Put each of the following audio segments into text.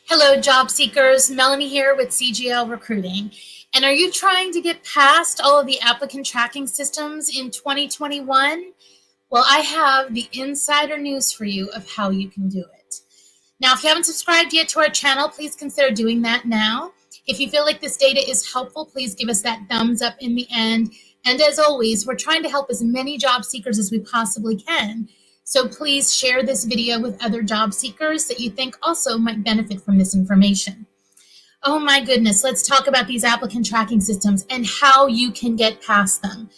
Hello, job seekers. Melanie here with CGL Recruiting. And are you trying to get past all of the applicant tracking systems in 2021? Well, I have the insider news for you of how you can do it. Now, if you haven't subscribed yet to our channel, please consider doing that now. If you feel like this data is helpful, please give us that thumbs up in the end. And as always, we're trying to help as many job seekers as we possibly can. So please share this video with other job seekers that you think also might benefit from this information. Oh my goodness, let's talk about these applicant tracking systems and how you can get past them.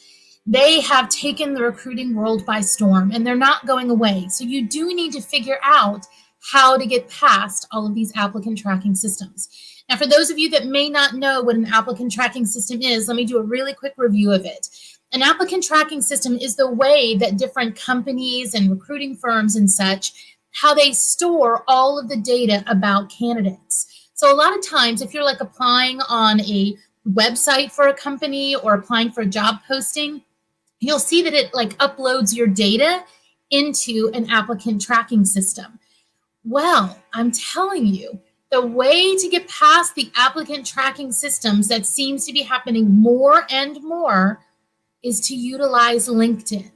They have taken the recruiting world by storm and they're not going away. So you do need to figure out how to get past all of these applicant tracking systems. Now, for those of you that may not know what an applicant tracking system is, let me do a really quick review of it. An applicant tracking system is the way that different companies and recruiting firms and such, how they store all of the data about candidates. So a lot of times, if you're like applying on a website for a company or applying for a job posting, you'll see that it like uploads your data into an applicant tracking system. Well, I'm telling you, the way to get past the applicant tracking systems that seems to be happening more and more is to utilize LinkedIn.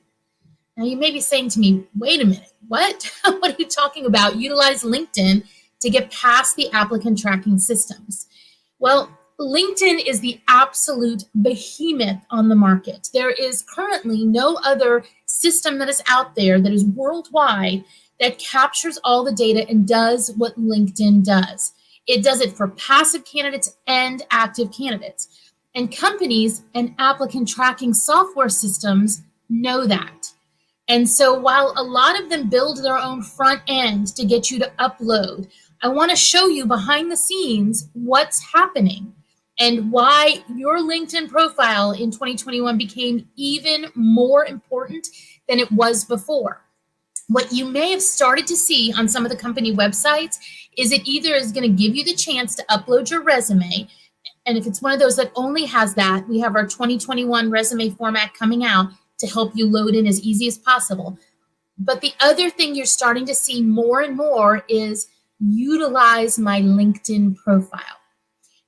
Now, you may be saying to me, wait a minute, what? What are you talking about? Utilize LinkedIn to get past the applicant tracking systems. Well, LinkedIn is the absolute behemoth on the market. There is currently no other system that is out there that is worldwide that captures all the data and does what LinkedIn does. It does it for passive candidates and active candidates. And companies and applicant tracking software systems know that. And so while a lot of them build their own front end to get you to upload, I want to show you behind the scenes what's happening and why your LinkedIn profile in 2021 became even more important than it was before. What you may have started to see on some of the company websites is it either is going to give you the chance to upload your resume. And if it's one of those that only has that, we have our 2021 resume format coming out to help you load in as easy as possible. But the other thing you're starting to see more and more is utilize my LinkedIn profile.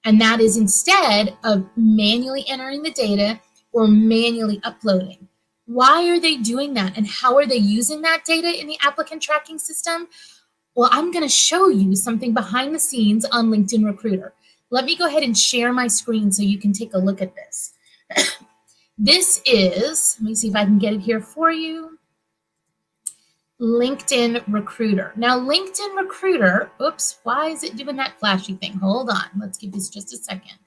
And that is instead of manually entering the data or manually uploading. Why are they doing that? And how are they using that data in the applicant tracking system? Well, I'm going to show you something behind the scenes on LinkedIn Recruiter. Let me go ahead and share my screen so you can take a look at this. This is, let me see if I can get it here for you, LinkedIn Recruiter. Now, LinkedIn Recruiter, oops, why is it doing that flashy thing? Hold on, let's give this just a second.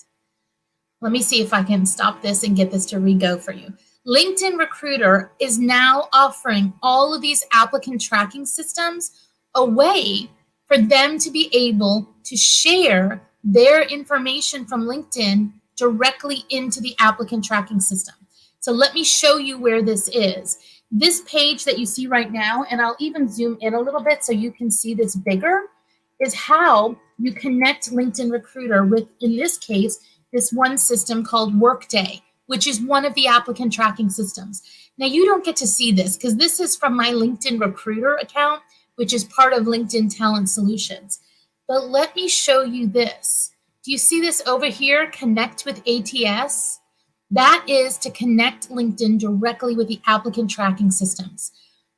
Let me see if I can stop this and get this to re-go for you. LinkedIn Recruiter is now offering all of these applicant tracking systems a way for them to be able to share their information from LinkedIn directly into the applicant tracking system. So let me show you where this is. This page that you see right now, and I'll even zoom in a little bit so you can see this bigger, is how you connect LinkedIn Recruiter with, in this case, this one system called Workday, which is one of the applicant tracking systems. Now, you don't get to see this because this is from my LinkedIn Recruiter account, which is part of LinkedIn Talent Solutions. But let me show you this. Do you see this over here, Connect with ATS? That is to connect LinkedIn directly with the applicant tracking systems.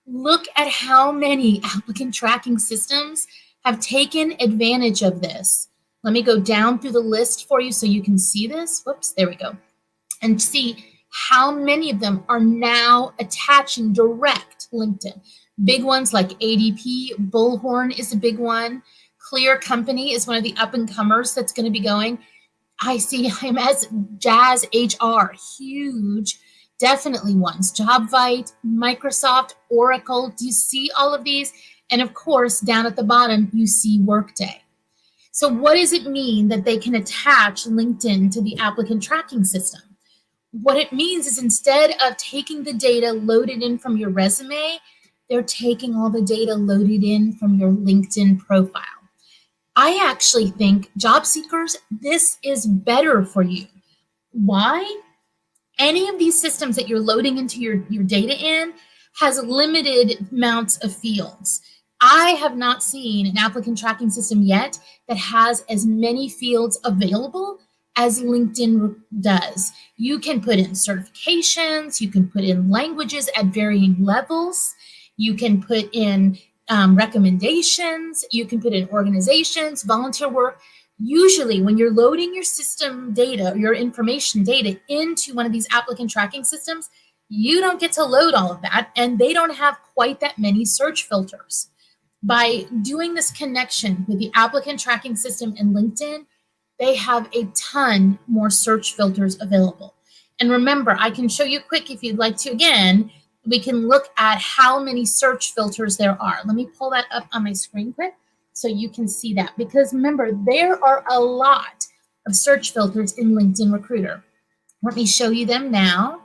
Look at how many applicant tracking systems have taken advantage of this. Let me go down through the list for you so you can see this. Whoops, there we go. And see how many of them are now attaching direct LinkedIn. Big ones like ADP, Bullhorn is a big one. Clear Company is one of the up-and-comers that's going to be going. I see him as Jazz HR, huge, definitely ones. JobVite, Microsoft, Oracle. Do you see all of these? And of course, down at the bottom, you see Workday. So what does it mean that they can attach LinkedIn to the applicant tracking system? What it means is instead of taking the data loaded in from your resume, they're taking all the data loaded in from your LinkedIn profile. I actually think, job seekers, this is better for you. Why? Any of these systems that you're loading into your data in has limited amounts of fields. I have not seen an applicant tracking system yet that has as many fields available as LinkedIn does. You can put in certifications, you can put in languages at varying levels, you can put in recommendations, you can put in organizations, volunteer work. Usually when you're loading your system data, your information data into one of these applicant tracking systems, you don't get to load all of that, and they don't have quite that many search filters. By doing this connection with the applicant tracking system and LinkedIn, they have a ton more search filters available. And remember, I can show you quick if you'd like to. Again, we can look at how many search filters there are. Let me pull that up on my screen quick so you can see that. Because remember, there are a lot of search filters in LinkedIn Recruiter. Let me show you them now.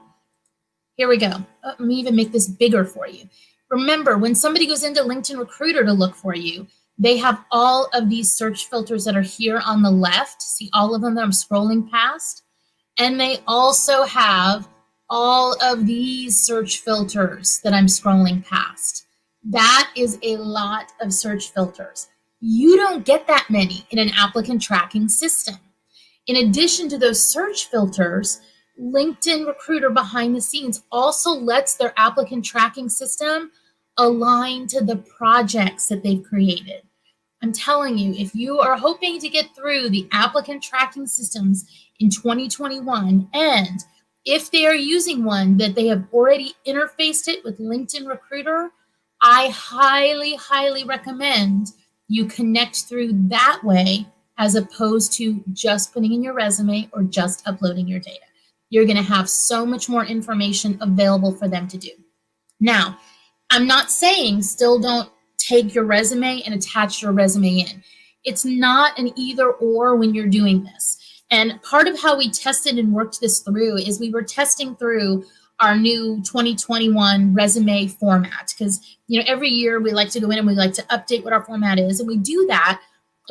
Here we go. Let me even make this bigger for you. Remember, when somebody goes into LinkedIn Recruiter to look for you, they have all of these search filters that are here on the left. See all of them that I'm scrolling past? And they also have all of these search filters that I'm scrolling past. That is a lot of search filters. You don't get that many in an applicant tracking system. In addition to those search filters, LinkedIn Recruiter behind the scenes also lets their applicant tracking system align to the projects that they've created. I'm telling you, if you are hoping to get through the applicant tracking systems in 2021, and if they are using one that they have already interfaced it with LinkedIn Recruiter, I highly, highly recommend you connect through that way as opposed to just putting in your resume or just uploading your data. You're going to have so much more information available for them to do. Now, I'm not saying still don't take your resume and attach your resume in. It's not an either or when you're doing this. And part of how we tested and worked this through is we were testing through our new 2021 resume format, because every year we like to go in and we like to update what our format is, and we do that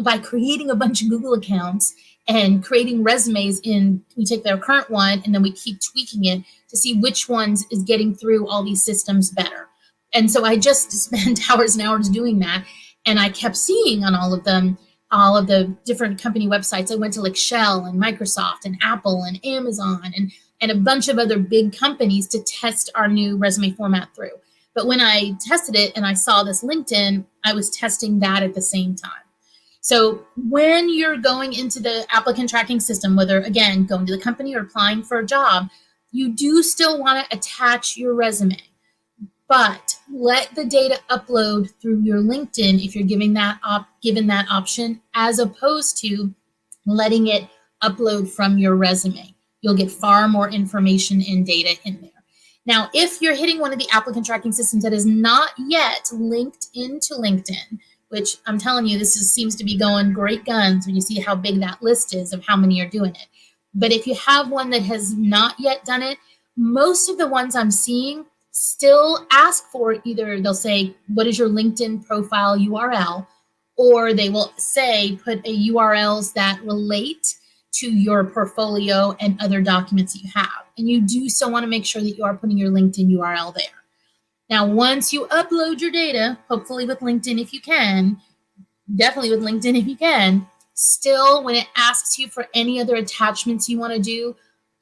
by creating a bunch of Google accounts and creating resumes we take their current one and then we keep tweaking it to see which ones is getting through all these systems better. And so I just spent hours and hours doing that, and I kept seeing on all of the different company websites. I went to like Shell and Microsoft and Apple and Amazon and a bunch of other big companies to test our new resume format through. But when I tested it and I saw this LinkedIn, I was testing that at the same time. So when you're going into the applicant tracking system, whether, again, going to the company or applying for a job, you do still want to attach your resume. But let the data upload through your LinkedIn if you're given that option, as opposed to letting it upload from your resume. You'll get far more information and data in there. Now, if you're hitting one of the applicant tracking systems that is not yet linked into LinkedIn, which I'm telling you, seems to be going great guns when you see how big that list is of how many are doing it. But if you have one that has not yet done it, most of the ones I'm seeing still ask for either they'll say, what is your LinkedIn profile URL? Or they will say, put a URLs that relate to your portfolio and other documents that you have. And you do still want to make sure that you are putting your LinkedIn URL there. Now, once you upload your data, hopefully with LinkedIn if you can, definitely with LinkedIn if you can, still when it asks you for any other attachments you want to do,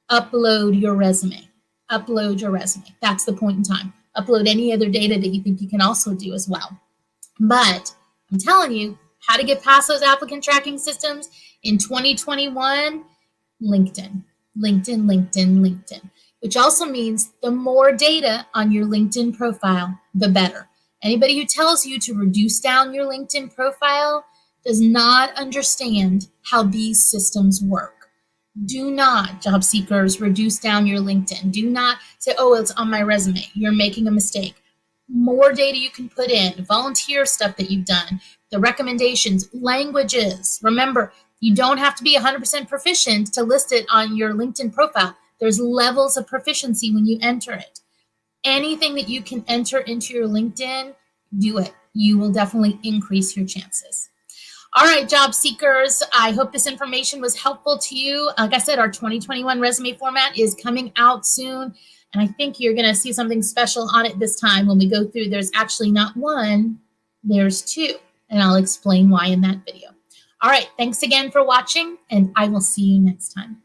upload your resume. Upload your resume. That's the point in time. Upload any other data that you think you can also do as well. But I'm telling you how to get past those applicant tracking systems in 2021, LinkedIn, LinkedIn, LinkedIn, LinkedIn, which also means the more data on your LinkedIn profile, the better. Anybody who tells you to reduce down your LinkedIn profile does not understand how these systems work. Do not, job seekers, reduce down your LinkedIn. Do not say, oh, it's on my resume. You're making a mistake. More data you can put in, volunteer stuff that you've done, the recommendations, languages. Remember, you don't have to be 100% proficient to list it on your LinkedIn profile. There's levels of proficiency when you enter it. Anything that you can enter into your LinkedIn, do it. You will definitely increase your chances. All right, job seekers, I hope this information was helpful to you. Like I said, our 2021 resume format is coming out soon, and I think you're going to see something special on it this time when we go through. There's actually not one, There's two, and I'll explain why in that video. All right, thanks again for watching, and I will see you next time.